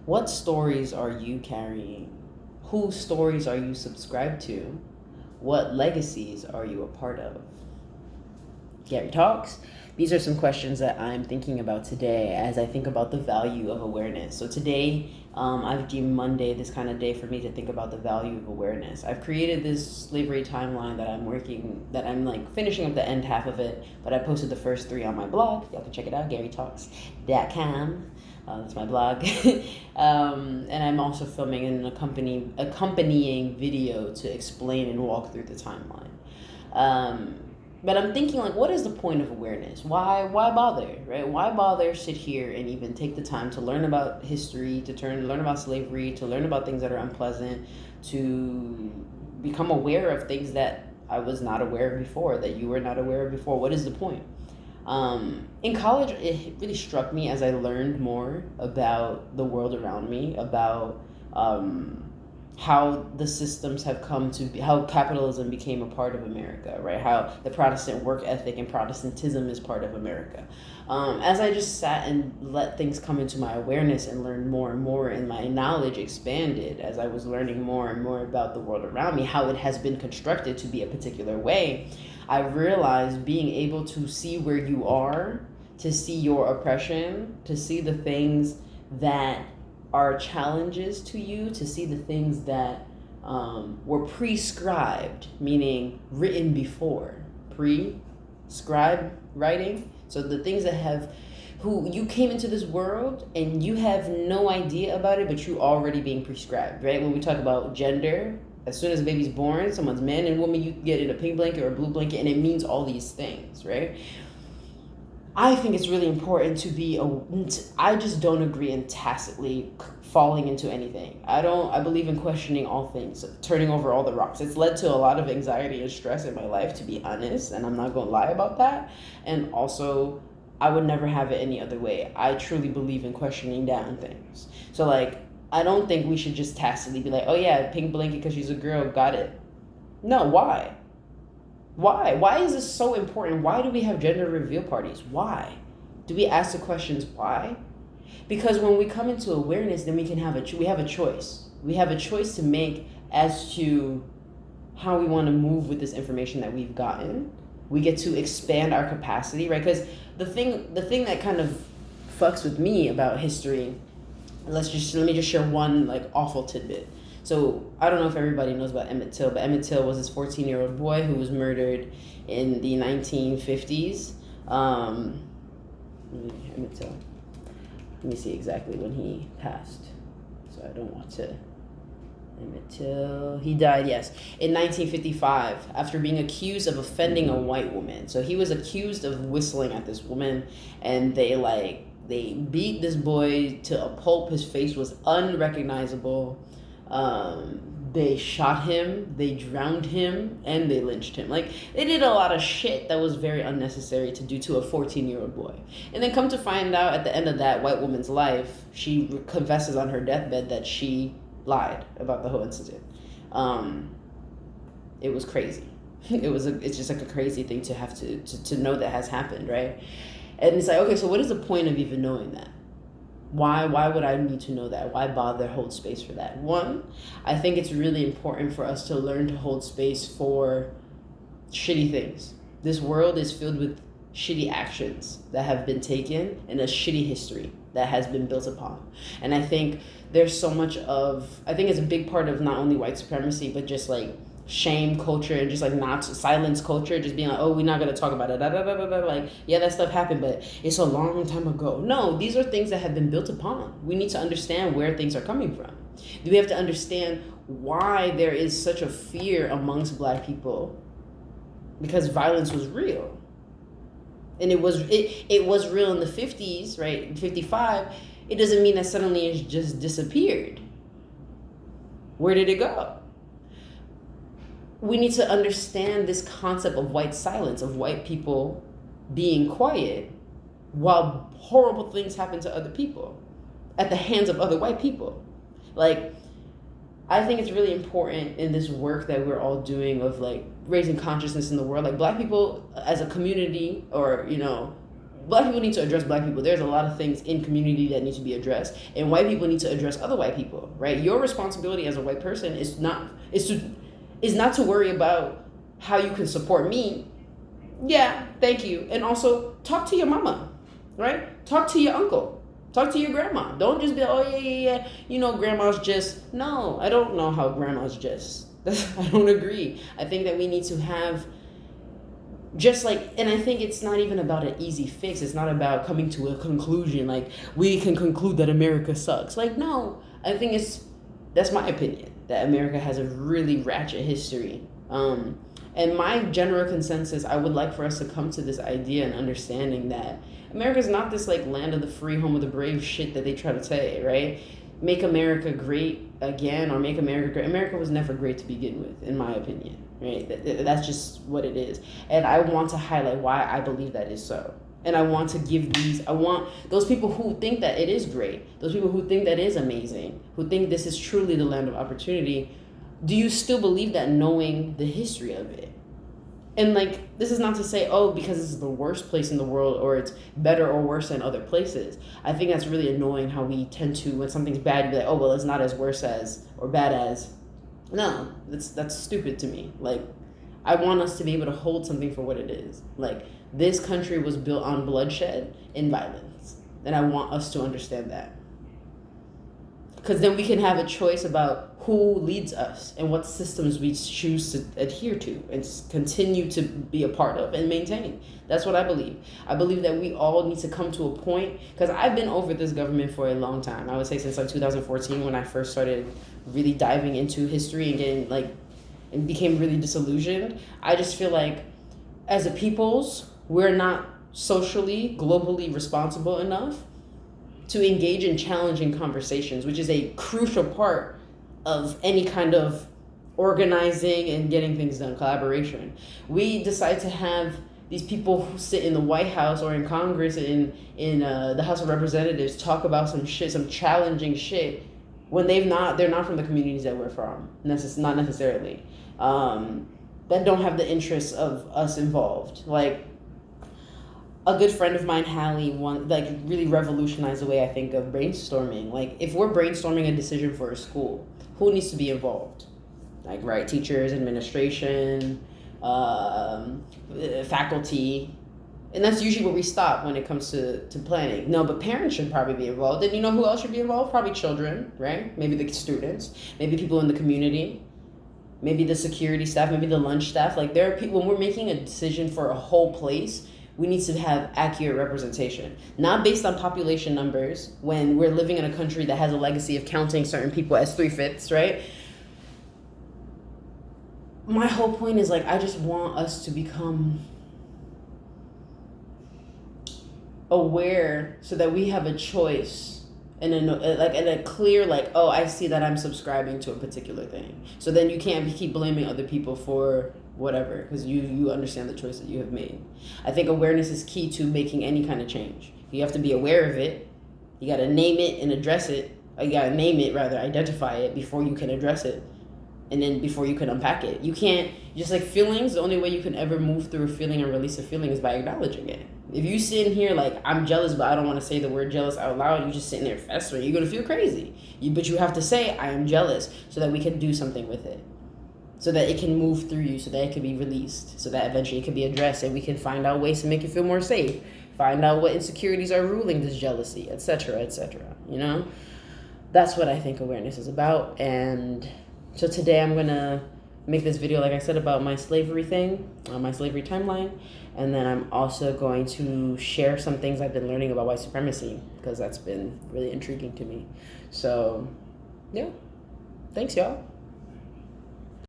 What stories are you carrying? Whose stories are you subscribed to? What legacies are you a part of? GariTalks. These are some questions that I'm thinking about today as I think about the value of awareness. So today, I've deemed Monday this kind of day for me to think about the value of awareness. I've created this slavery timeline that I'm like finishing up the end half of it, but I posted the first 3 on my blog. Y'all can check it out, GariTalks.com. That's my blog. And I'm also filming an accompanying video to explain and walk through the timeline. But I'm thinking, like, what is the point of awareness? Why bother, right? Why bother sit here and even take the time to learn about history, learn about slavery, to learn about things that are unpleasant, to become aware of things that I was not aware of before, that you were not aware of before? What is the point? In college, it really struck me as I learned more about the world around me, about how the systems have come to be, how capitalism became a part of America, right? How the Protestant work ethic and Protestantism is part of America. As I just sat and let things come into my awareness and learned more and more, and my knowledge expanded as I was learning more and more about the world around me, how it has been constructed to be a particular way, I realized being able to see where you are, to see your oppression, to see the things that are challenges to you, to see the things that were prescribed, meaning written before. Prescribed writing. So the things that who you came into this world and you have no idea about it, but you already being prescribed, right? When we talk about gender, as soon as a baby's born, someone's man and woman, you get in a pink blanket or a blue blanket, and it means all these things, right? I think it's really important to be I just don't agree in tacitly falling into anything. I believe in questioning all things, turning over all the rocks. It's led to a lot of anxiety and stress in my life, to be honest, and I'm not going to lie about that. And also, I would never have it any other way. I truly believe in questioning down things. So, like, I don't think we should just tacitly be like, oh yeah, pink blanket because she's a girl, got it. No, why? Why is this so important? Why do we have gender reveal parties? Why? Do we ask the questions why? Because when we come into awareness, then we have a choice. We have a choice to make as to how we want to move with this information that we've gotten. We get to expand our capacity, right? Because the thing that kind of fucks with me about history, let me just share one like awful tidbit. So I don't know if everybody knows about Emmett Till, but Emmett Till was this 14-year-old boy who was murdered in the 1950s. Emmett Till. Let me see exactly when he passed. So I don't want to. Emmett Till. He died, yes, in 1955 after being accused of offending a white woman. So he was accused of whistling at this woman, and they beat this boy to a pulp. His face was unrecognizable. They shot him, they drowned him, and they lynched him. Like, they did a lot of shit that was very unnecessary to do to a 14-year-old boy. And then come to find out at the end of that white woman's life, she confesses on her deathbed that she lied about the whole incident. It was crazy. It's just like a crazy thing to have to know that has happened, right? And it's like, okay, so what is the point of even knowing that? Why would I need to know that? Why bother hold space for that? One, I think it's really important for us to learn to hold space for shitty things. This world is filled with shitty actions that have been taken and a shitty history that has been built upon. And I think there's so much I think it's a big part of not only white supremacy, but just like shame culture and just like not silence culture, just being like, oh, we're not going to talk about it, like, yeah, that stuff happened, but it's a long time ago. No, these are things that have been built upon. We need to understand where things are coming from. We have to understand why there is such a fear amongst Black people, because violence was real. And it was real in the 50s, right? In 55, it doesn't mean that suddenly it just disappeared. Where did it go? We need to understand this concept of white silence, of white people being quiet while horrible things happen to other people at the hands of other white people. Like, I think it's really important in this work that we're all doing of like raising consciousness in the world. Like, Black people as a community, or, you know, Black people need to address black people. There's a lot of things in community that need to be addressed, and white people need to address other white people, right? Your responsibility as a white person is not to worry about how you can support me. Yeah, thank you. And also talk to your mama, right? Talk to your uncle. Talk to your grandma. Don't just be, oh yeah. Grandma's just. No, I don't know how grandma's just. I don't agree. I think that we need to have and I think it's not even about an easy fix. It's not about coming to a conclusion. Like, we can conclude that America sucks. Like, no, I think that's my opinion, that America has a really ratchet history. And my general consensus, I would like for us to come to this idea and understanding that America's not this like land of the free, home of the brave shit that they try to say, right? Make America great again, or make America great. America was never great to begin with, in my opinion, right? That's just what it is. And I want to highlight why I believe that is so. And I want to I want those people who think that it is great, those people who think that is amazing, who think this is truly the land of opportunity, do you still believe that, knowing the history of it? And like, this is not to say, oh, because this is the worst place in the world, or it's better or worse than other places. I think that's really annoying, how we tend to, when something's bad, you be like, oh, well, it's not as worse as, or bad as. No, that's stupid to me. Like, I want us to be able to hold something for what it is. Like, this country was built on bloodshed and violence. And I want us to understand that. Because then we can have a choice about who leads us and what systems we choose to adhere to and continue to be a part of and maintain. That's what I believe. I believe that we all need to come to a point, because I've been over this government for a long time. I would say since like 2014, when I first started really diving into history and getting and became really disillusioned. I just feel like as a peoples, we're not socially, globally responsible enough to engage in challenging conversations, which is a crucial part of any kind of organizing and getting things done, collaboration. We decide to have these people who sit in the White House or in Congress, in the House of Representatives, talk about some shit, some challenging shit, when they're not from the communities that we're from, not necessarily, that don't have the interests of us involved. Like, a good friend of mine, Hallie, really revolutionized the way I think of brainstorming. Like, if we're brainstorming a decision for a school, who needs to be involved? Like, right, teachers, administration, faculty. And that's usually where we stop when it comes to planning. No, but parents should probably be involved. And you know who else should be involved? Probably children, right? Maybe the students, maybe people in the community, maybe the security staff, maybe the lunch staff. Like, there are people, when we're making a decision for a whole place, we need to have accurate representation, not based on population numbers, when we're living in a country that has a legacy of counting certain people as 3/5, right? My whole point is, like, I just want us to become aware so that we have a choice and a clear, like, oh, I see that I'm subscribing to a particular thing. So then you can't keep blaming other people for whatever, because you understand the choice that you have made. I think awareness is key to making any kind of change. You have to be aware of it. You got to name it and address it. Or you got to name it, rather, identify it before you can address it. And then before you can unpack it. You can't, just like feelings, the only way you can ever move through a feeling and release a feeling is by acknowledging it. If you sit in here like, I'm jealous, but I don't want to say the word jealous out loud, you're just sitting there festering, you're going to feel crazy. But you have to say, I am jealous, so that we can do something with it. So that it can move through you, so that it can be released, so that eventually it can be addressed, and we can find out ways to make you feel more safe, find out what insecurities are ruling this jealousy, etc., etc., you know? That's what I think awareness is about. And so today I'm gonna make this video, like I said, about my slavery thing, my slavery timeline, and then I'm also going to share some things I've been learning about white supremacy, because that's been really intriguing to me. So, yeah, thanks, y'all.